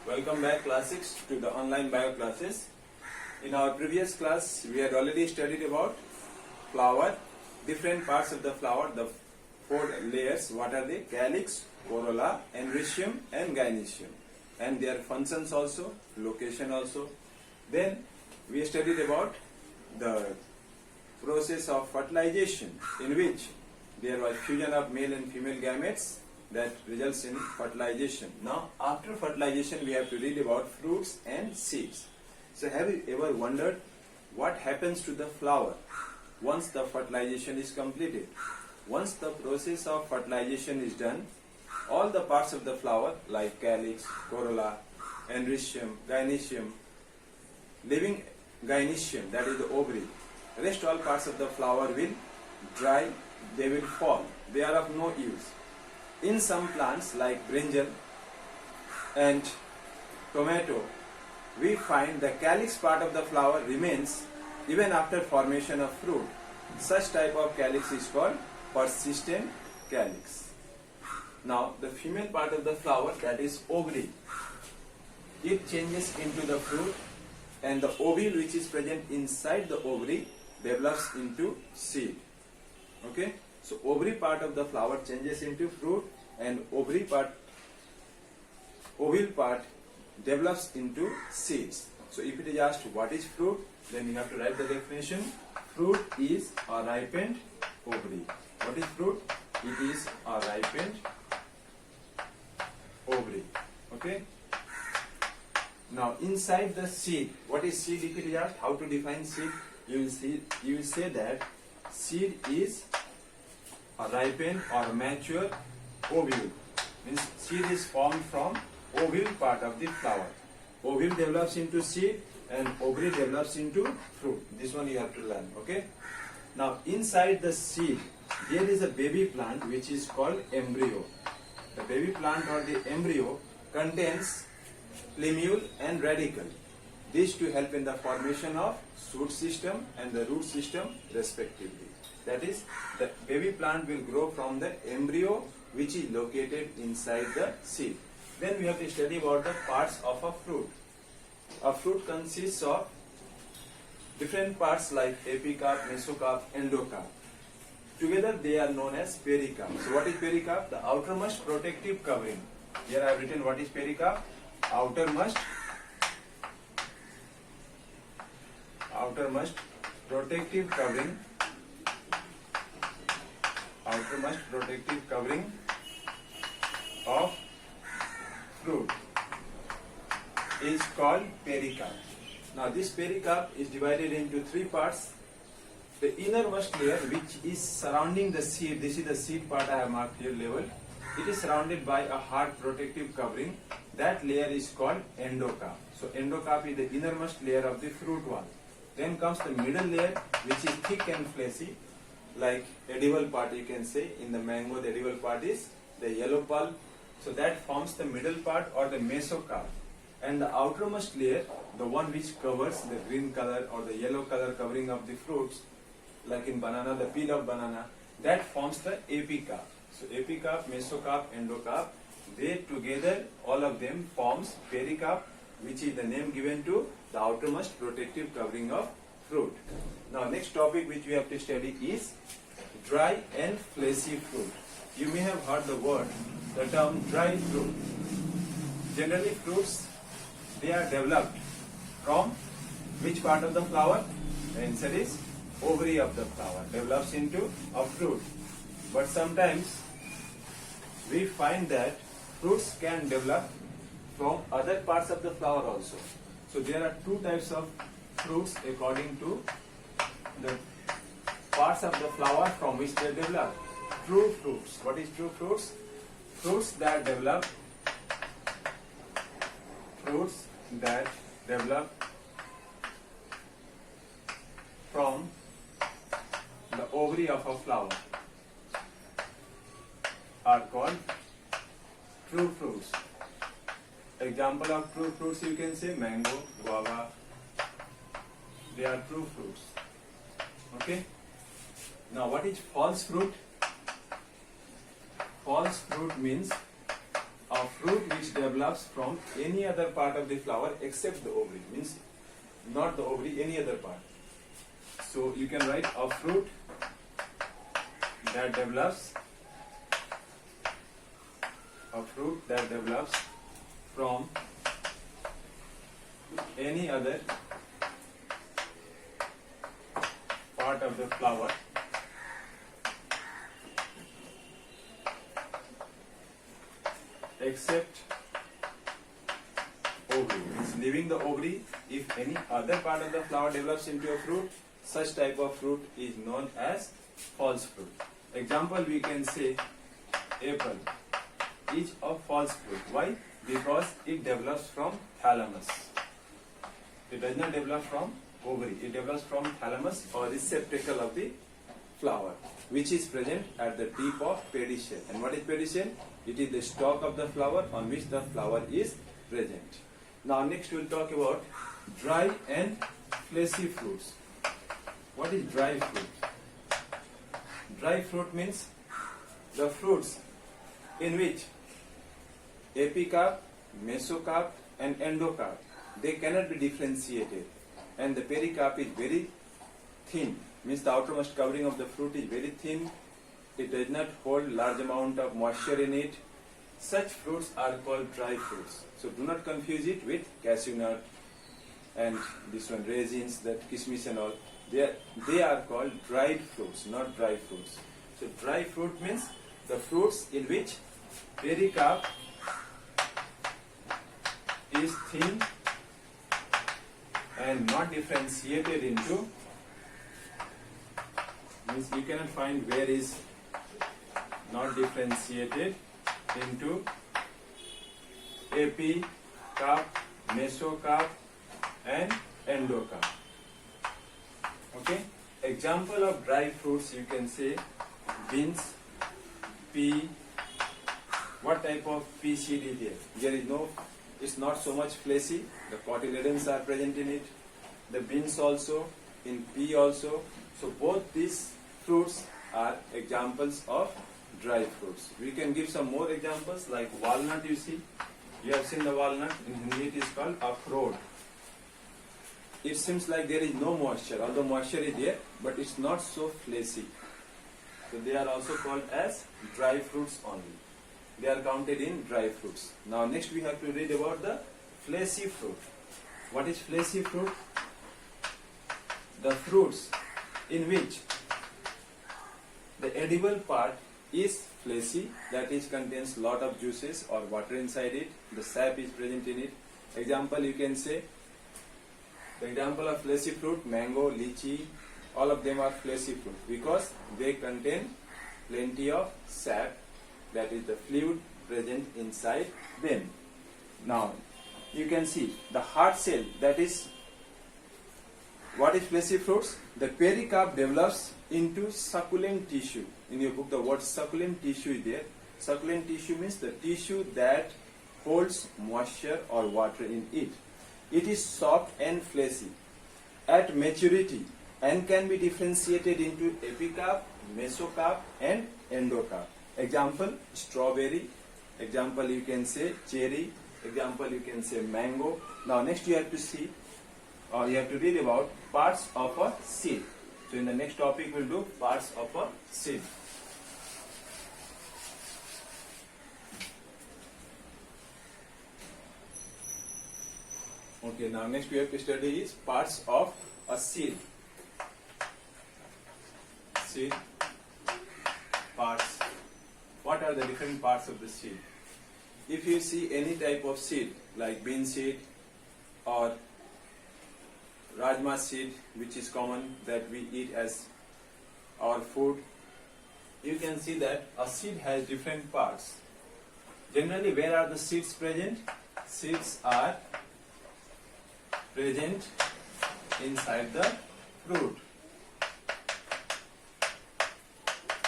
Welcome back class 6 to the online bio classes. In our previous class we had already studied about flower, different parts of the flower, the four layers. What are they? Calyx, corolla, androecium and gynoecium, and their functions also, location also. Then we studied about the process of fertilization, in which there was fusion of male and female gametes that results in fertilization. Now after fertilization we have to read about fruits and seeds. So have you ever wondered what happens to the flower once the fertilization is completed? Once the process of fertilization is done, all the parts of the flower like calyx, corolla, androecium, gynoecium, leaving gynoecium, that is the ovary, rest all parts of the flower will dry, they will fall, they are of no use. In some plants like brinjal and tomato, we find the calyx part of the flower remains even after formation of fruit. Such type of calyx is called persistent calyx. Now the female part of the flower, that is ovary, it changes into the fruit, and the ovule which is present inside the ovary develops into seed. Okay? So ovary part of the flower changes into fruit, and ovule part develops into seeds. So if it is asked what is fruit, then you have to write the definition. Fruit is a ripened ovary. What is fruit? It is a ripened ovary. Okay? Now inside the seed, what is seed? If it is asked how to define seed, you will say that seed is a ripened or mature ovule. Means seed is formed from ovule part of the flower. Ovule develops into seed and ovary develops into fruit. This one you have to learn. Okay. Now inside the seed there is a baby plant which is called embryo. The baby plant or the embryo contains plumule and radicle. These two help in the formation of shoot system and the root system respectively. That is, the baby plant will grow from the embryo which is located inside the seed. Then we have to study about the parts of a fruit. A fruit consists of different parts like epicarp, mesocarp, endocarp. Together they are known as pericarp. So what is pericarp? The outermost protective covering. Here I have written what is pericarp. Outermost protective covering. Outermost protective covering of fruit is called pericarp. Now this pericarp is divided into three parts. The innermost layer, which is surrounding the seed, this is the seed part I have marked here level. It is surrounded by a hard protective covering. That layer is called endocarp. So endocarp is the innermost layer of the fruit wall. Then comes the middle layer, which is thick and fleshy, like edible part you can say. In the mango the edible part is the yellow pulp. So that forms the middle part or the mesocarp. And the outermost layer, the one which covers the green color or the yellow color covering of the fruits, like in banana, the peel of banana, that forms the epicarp. So epicarp, mesocarp, endocarp, they together, all of them forms pericarp, which is the name given to the outermost protective covering of fruit. Now next topic which we have to study is dry and fleshy fruit. You may have heard the term dry fruit. Generally fruits, they are developed from which part of the flower? The answer is ovary of the flower develops into a fruit. But sometimes we find that fruits can develop from other parts of the flower also. So there are two types of fruits according to the parts of the flower from which they develop. True fruits. What is true fruits? Fruits that develop from the ovary of a flower are called true fruits. Example of true fruits you can say mango, guava. They are true fruits. Okay. Now what is false fruit? False fruit means a fruit which develops from any other part of the flower except the ovary, means not the ovary, any other part. So you can write a fruit that develops from any other part of the flower except ovary, means leaving the ovary. If any other part of the flower develops into a fruit, such type of fruit is known as false fruit. Example, we can say apple is a false fruit. Why? Because it develops from thalamus. It does not develop from ovary. It develops from thalamus or receptacle of the flower, which is present at the tip of pedicel. And what is pedicel? It is the stalk of the flower on which the flower is present. Now next we will talk about dry and fleshy fruits. What is dry fruit? Dry fruit means the fruits in which epicarp, mesocarp and endocarp, they cannot be differentiated, and the pericarp is very thin, means the outermost covering of the fruit is very thin. It does not hold large amount of moisture in it. Such fruits are called dry fruits. So do not confuse it with cashew nut and this one raisins, that kismis and all. They are called dried fruits, not dry fruits. So dry fruit means the fruits in which pericarp is thin and not differentiated into, means you cannot find where is not differentiated into epicarp, mesocarp and endocarp. Okay. Example of dry fruits, you can say beans, pea. What type of pea seed is there? There is no, it's not so much fleshy. The cotyledons are present in it. The beans also, in pea also. So both these fruits are examples of dry fruits. We can give some more examples like walnut. You see, you have seen the walnut. In Hindi it is called akhroad. It seems like there is no moisture, although moisture is there, but it's not so fleshy. So they are also called as dry fruits only. They are counted in dry fruits. Now next we have to read about the fleshy fruit. What is fleshy fruit? The fruits in which the edible part is fleshy, that is contains lot of juices or water inside it. The sap is present in it. Example, you can say, the example of fleshy fruit, mango, lychee, all of them are fleshy fruit because they contain plenty of sap, that is the fluid present inside them. Now you can see the hard shell, that is, what is fleshy fruits? The pericarp develops into succulent tissue. In your book the word succulent tissue is there. Succulent tissue means the tissue that holds moisture or water in it. It is soft and fleshy at maturity and can be differentiated into epicarp, mesocarp and endocarp. Example, strawberry. Example, you can say cherry. Example, you can say mango. Now next you have to see, or you have to read about parts of a seed. So in the next topic we'll do parts of a seed. Okay, now next we have to study is parts of a seed. Seed parts. What are the different parts of the seed? If you see any type of seed like bean seed or rajma seed, which is common that we eat as our food, you can see that a seed has different parts. Generally, where are the seeds present? Seeds are present inside the fruit.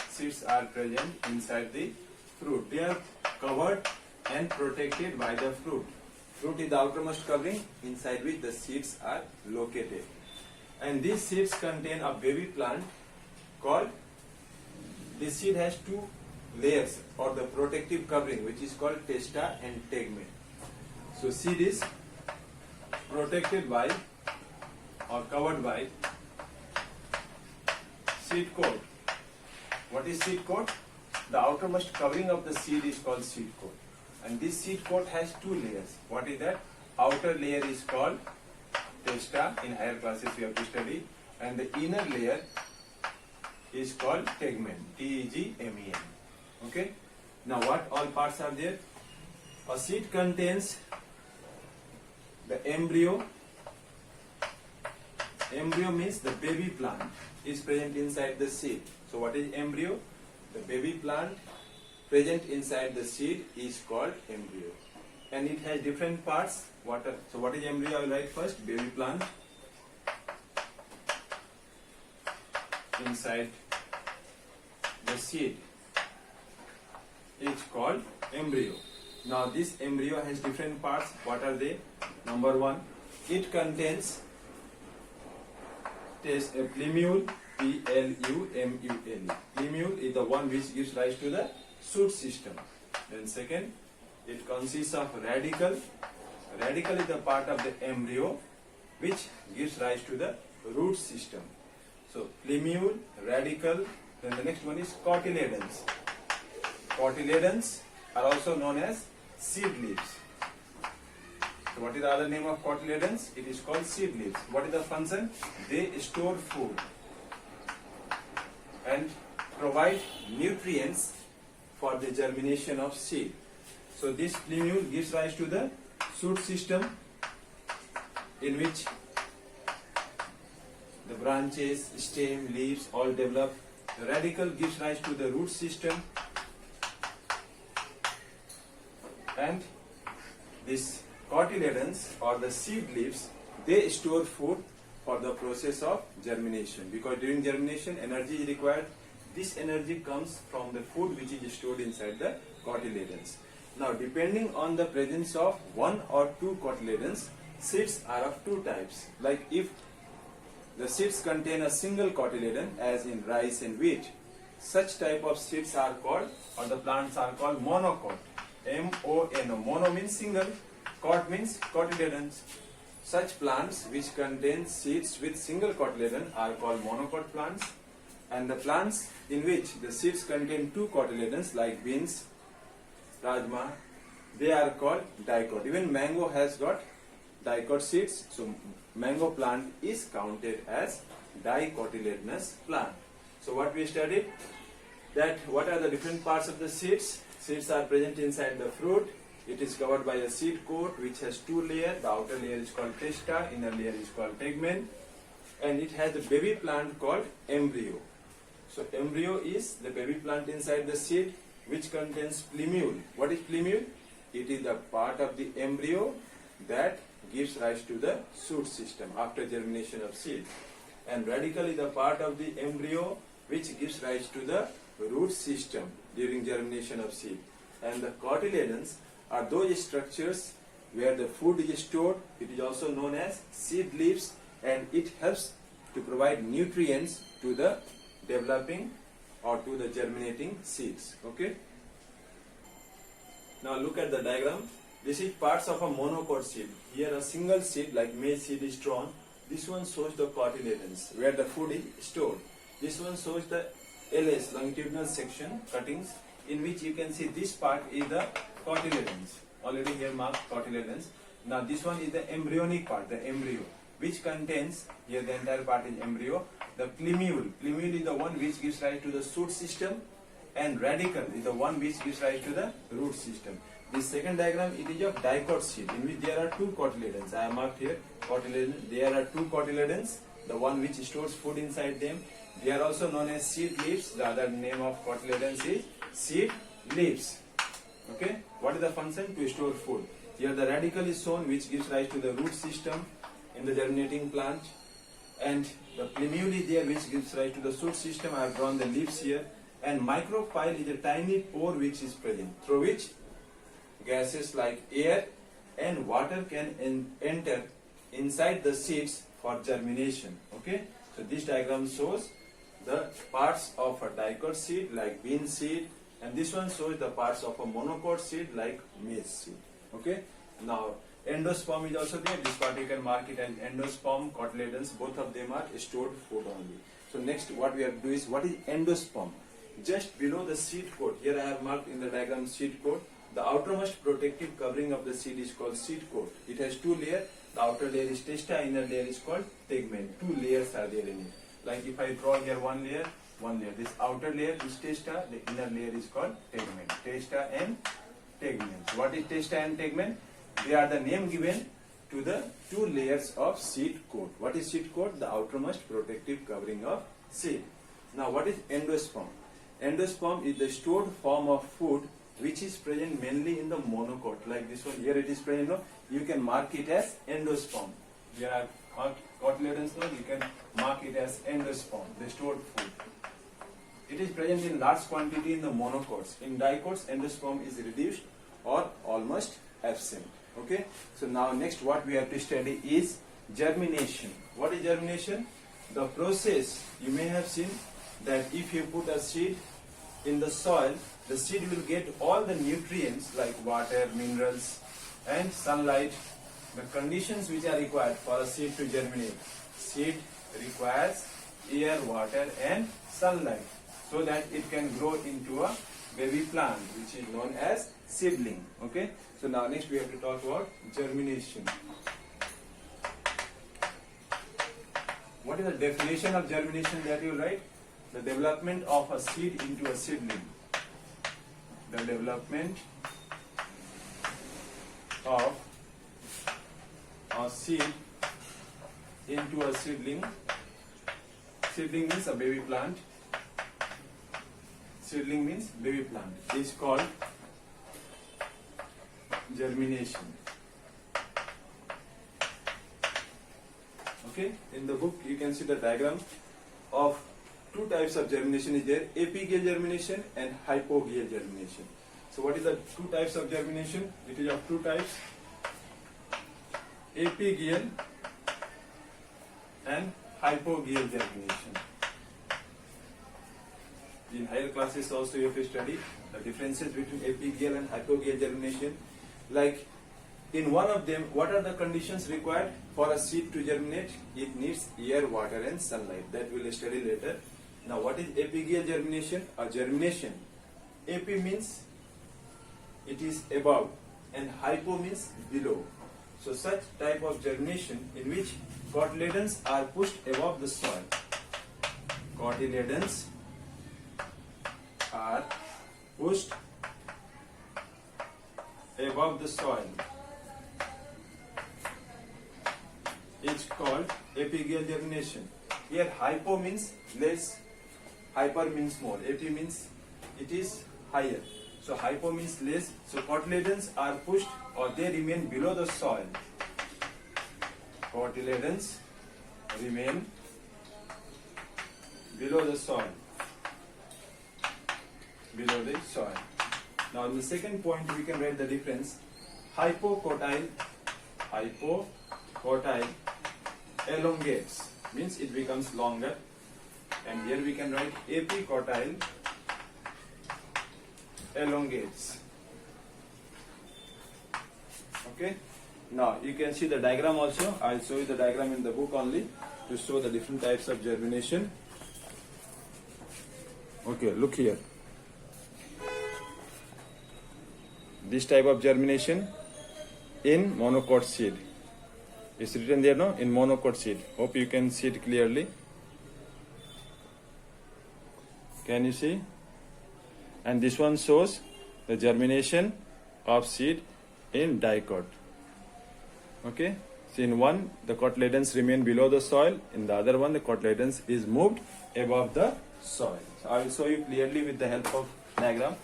Seeds are present inside the fruit. They are covered and protected by the fruit. Fruit is the outermost covering inside which the seeds are located. And these seeds contain a baby plant called, this seed has two layers or the protective covering which is called testa and tegmen. So seed is protected by or covered by seed coat. What is seed coat? The outermost covering of the seed is called seed coat. And this seed coat has two layers. What is that? Outer layer is called testa. In higher classes we have to study. And the inner layer is called tegmen. Tegmen. Okay? Now what all parts are there? A seed contains the embryo. Embryo means the baby plant is present inside the seed. So what is embryo? The baby plant present inside the seed is called embryo. And it has different parts. So what is embryo? I will write first. Baby plant inside the seed is called embryo. Now this embryo has different parts. What are they? Number one, it contains a plumule, Plumule. Plumule is the one which gives rise to the shoot system. Then second, it consists of radicle. Radicle is the part of the embryo which gives rise to the root system. So plumule, radicle, then the next one is cotyledons. Cotyledons are also known as seed leaves. So what is the other name of cotyledons? It is called seed leaves. What is the function? They store food and provide nutrients for the germination of seed. So this plumule gives rise to the shoot system, in which the branches, stem, leaves all develop. The radicle gives rise to the root system, and this cotyledons or the seed leaves, they store food for the process of germination, because during germination energy is required. This energy comes from the food which is stored inside the cotyledons. Now depending on the presence of one or two cotyledons, seeds are of two types. Like if the seeds contain a single cotyledon, as in rice and wheat, such type of seeds are called, or the plants are called monocot. M-O-N-O. Mono means single, cot means cotyledons. Such plants which contain seeds with single cotyledon are called monocot plants, and the plants in which the seeds contain two cotyledons, like beans, rajma, they are called dicot. Even mango has got dicot seeds, so mango plant is counted as dicotyledonous plant. So what we studied, that what are the different parts of the seeds? Seeds are present inside the fruit. It is covered by a seed coat which has two layers. The outer layer is called testa, inner layer is called tegmen, and it has the baby plant called embryo. So embryo is the baby plant inside the seed which contains plumule. What is plumule? It is the part of the embryo that gives rise to the shoot system after germination of seed. And radicle is the part of the embryo which gives rise to the root system during germination of seed. And the cotyledons are those structures where the food is stored. It is also known as seed leaves, and it helps to provide nutrients to the developing or to the germinating seeds. Okay. Now look at the diagram. This is parts of a monocot seed. Here a single seed like maize seed is drawn. This one shows the cotyledons where the food is stored. This one shows the LS, longitudinal section, cuttings, in which you can see this part is the cotyledons. Already here marked cotyledons. Now this one is the embryonic part, the embryo, which contains, here the entire part is embryo, the plumule. Plumule is the one which gives rise to the shoot system, and radicle is the one which gives rise to the root system. This second diagram, it is of dicot seed, in which there are two cotyledons. I have marked here cotyledons. There are two cotyledons, the one which stores food inside them. They are also known as seed leaves. The other name of cotyledons is seed leaves. Okay. What is the function? To store food. Here the radicle is shown, which gives rise to the root system in the germinating plant, and the plumule is there, which gives rise to the shoot system. I have drawn the leaves here. And micropyle is a tiny pore which is present, through which gases like air and water can enter inside the seeds for germination. Okay. So this diagram shows the parts of a dicot seed like bean seed, and this one shows the parts of a monocot seed like maize seed. Okay. Now endosperm is also there. This part you can mark it as endosperm, cotyledons. Both of them are stored food only. So next, what we have to do is, what is endosperm? Just below the seed coat. Here I have marked in the diagram seed coat. The outermost protective covering of the seed is called seed coat. It has two layers. The outer layer is testa, inner layer is called tegmen. Two layers are there in it. Like if I draw here one layer. This outer layer is testa, the inner layer is called tegmen. Testa and tegmen. So what is testa and tegmen? They are the name given to the two layers of seed coat. What is seed coat? The outermost protective covering of seed. Now what is endosperm? Endosperm is the stored form of food which is present mainly in the monocot. Like this one, here it is present. No? You can mark it as endosperm. Here I have cotyledons, no? You can mark it as endosperm, the stored food. It is present in large quantity in the monocots. In dicots, endosperm is reduced or almost absent. Okay. So now next what we have to study is germination. What is germination? The process, you may have seen that if you put a seed in the soil, the seed will get all the nutrients like water, minerals and sunlight. The conditions which are required for a seed to germinate. Seed requires air, water and sunlight so that it can grow into a baby plant which is known as seedling. Okay. So now next we have to talk about germination. What is the definition of germination that you write? The development of a seed into a seedling. The development of a seed into a seedling. Seedling means a baby plant. Seedling means baby plant. Is called germination. Okay. In the book you can see the diagram of two types of germination is there, apigeal germination and hypogeal germination. So what is the two types of germination? It is of two types, apigeal and hypogeal germination. In higher classes also you have to study the differences between apigeal and hypogeal germination. Like in one of them, what are the conditions required for a seed to germinate? It needs air, water and sunlight. That we will study later. Now what is apigeal germination? A germination. Api means it is above and hypo means below. So such type of germination in which cotyledons are pushed above the soil. Cotyledons are pushed above the soil is called apigeal germination. Here hypo means less, hyper means more, api means it is higher. So hypo means less. So cotyledons are pushed or they remain below the soil. Cotyledons remain below the soil. Below the soil. Now in the second point we can write the difference. Hypocotyle elongates means it becomes longer, and here we can write apicotyle elongates. Okay. Now you can see the diagram also. I'll show you the diagram in the book only to show the different types of germination. Okay, look here. This type of germination in monocot seed. It's written there, no? In monocot seed. Hope you can see it clearly. Can you see? And this one shows the germination of seed in dicot. Okay. So in one, the cotyledons remain below the soil. In the other one, the cotyledons is moved above the soil. So I will show you clearly with the help of diagram.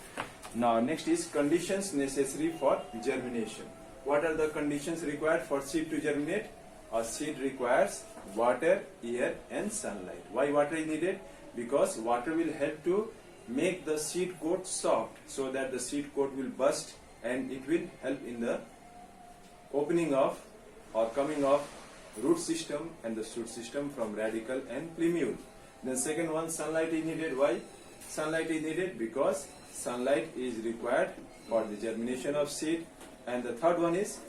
Now next is conditions necessary for germination. What are the conditions required for seed to germinate? A seed requires water, air and sunlight. Why water is needed? Because water will help to make the seed coat soft so that the seed coat will burst and it will help in the opening of or coming of root system and the shoot system from radicle and plumule. Then second one, sunlight is needed. Why? Sunlight is needed because sunlight is required for the germination of seed, and the third one is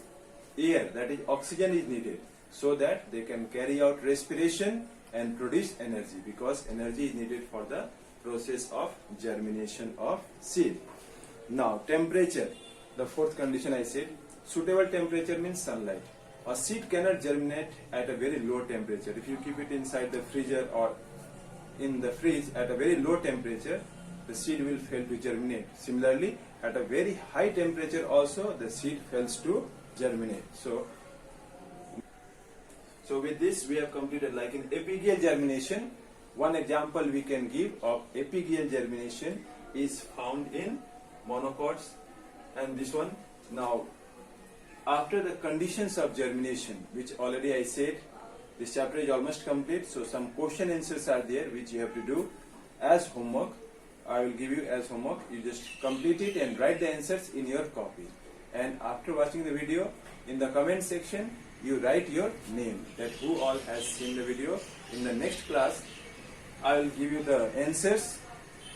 air, that is oxygen is needed so that they can carry out respiration and produce energy, because energy is needed for the process of germination of seed. Now temperature, the fourth condition I said, suitable temperature means sunlight. A seed cannot germinate at a very low temperature. If you keep it inside the freezer or in the fridge at a very low temperature, the seed will fail to germinate. Similarly, at a very high temperature also the seed fails to germinate. So with this we have completed like in apigeal germination. One example we can give of apigeal germination is found in monocots, and this one. Now after the conditions of germination, which already I said, this chapter is almost complete, so some question answers are there which you have to do as homework. I will give you as homework. You just complete it and write the answers in your copy. And after watching the video, in the comment section, you write your name, that who all has seen the video. In the next class, I will give you the answers.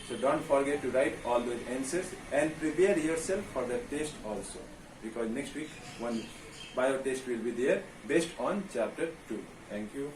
So don't forget to write all those answers and prepare yourself for the test also, because next week one bio test will be there based on chapter 2. Thank you.